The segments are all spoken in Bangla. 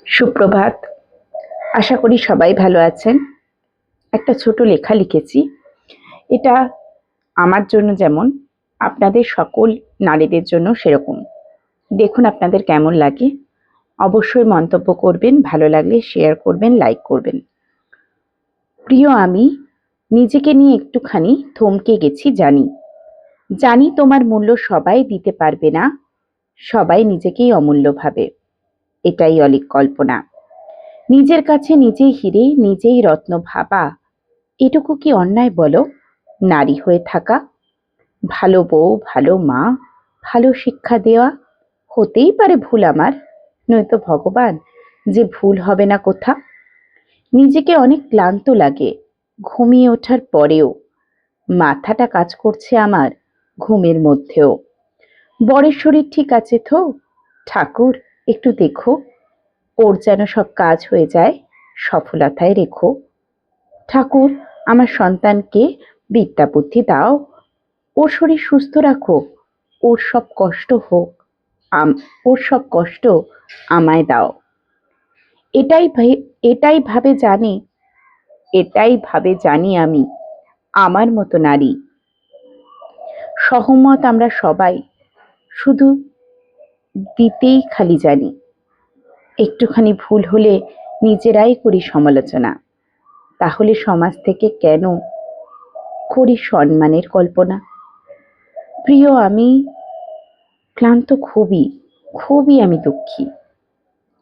সুপ্রভাত। আশা করি সবাই ভালো আছেন। একটা ছোট লেখা লিখেছি। এটা আমার জন্য যেমন, আপনাদের সকল নারীদের জন্য সেরকম। দেখুন আপনাদের কেমন লাগে। অবশ্যই মন্তব্য করবেন, ভালো লাগলে শেয়ার করবেন, লাইক করবেন। প্রিয় আমি, নিজেকে নিয়ে একটুখানি থমকে গেছি জানি। জানি তোমার মূল্য সবাই দিতে পারবে না, সবাই নিজেকেই অমূল্য ভাবে। এটাই অলীক কল্পনা। নিজের কাছে নিজেই হিরে, নিজেই রত্ন ভাবা, এটুকু কি অন্যায় বলো? নারী হয়ে থাকা, ভালো বউ, ভালো মা, ভালো শিক্ষা দেওয়া, হতেই পারে ভুল আমার, নয়তো ভগবান যে ভুল হবে না কোথা। নিজেকে অনেক ক্লান্ত লাগে ঘুমিয়ে ওঠার পরেও, মাথাটা কাজ করছে আমার ঘুমের মধ্যেও। বরের শরীর ঠিক আছে তো? ঠাকুর একটু দেখো, ওর যেন সব কাজ হয়ে যায়, সফলতায় রেখো। ঠাকুর আমার সন্তানকে বিদ্যা বুদ্ধি দাও, ওর শরীর সুস্থ রাখো, ওর সব কষ্ট হোক, ওর সব কষ্ট আমায় দাও। এটাই এটাই ভাবে জানি, এটাই ভাবে জানি আমি, আমার মতো নারী। সহমত আমরা সবাই, শুধু দিতেই খালি জানি। একটুখানি ভুল হলে নিজেরাই করি সমালোচনা। তাহলে সমাজ থেকে কেন করি সম্মানের কল্পনা? প্রিয় আমি, ক্লান্ত খুবই, খুবই আমি দুঃখী।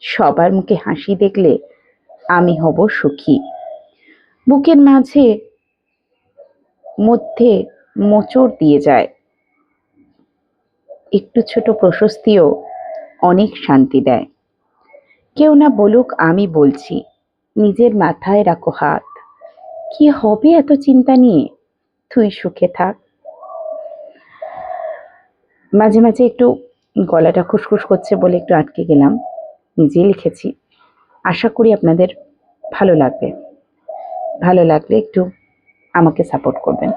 সবার মুখে হাসি দেখলে আমি হব সুখী। বুকের মাঝে মধ্যে মোচড় দিয়ে যায়, একটু ছোট প্রশস্তিও অনেক শান্তি দেয়। কেউ না বলুক আমি বলছি, নিজের মাথায় রাখো হাত। কি হবে এত চিন্তা নিয়ে, তুই সুখে থাক। মাঝে মাঝে একটু গলাটা খুসখুস করছে বলে একটু আটকে গেলাম। নিজেই লিখেছি, আশা করি আপনাদের ভালো লাগবে। ভালো লাগলে একটু আমাকে সাপোর্ট করবেন।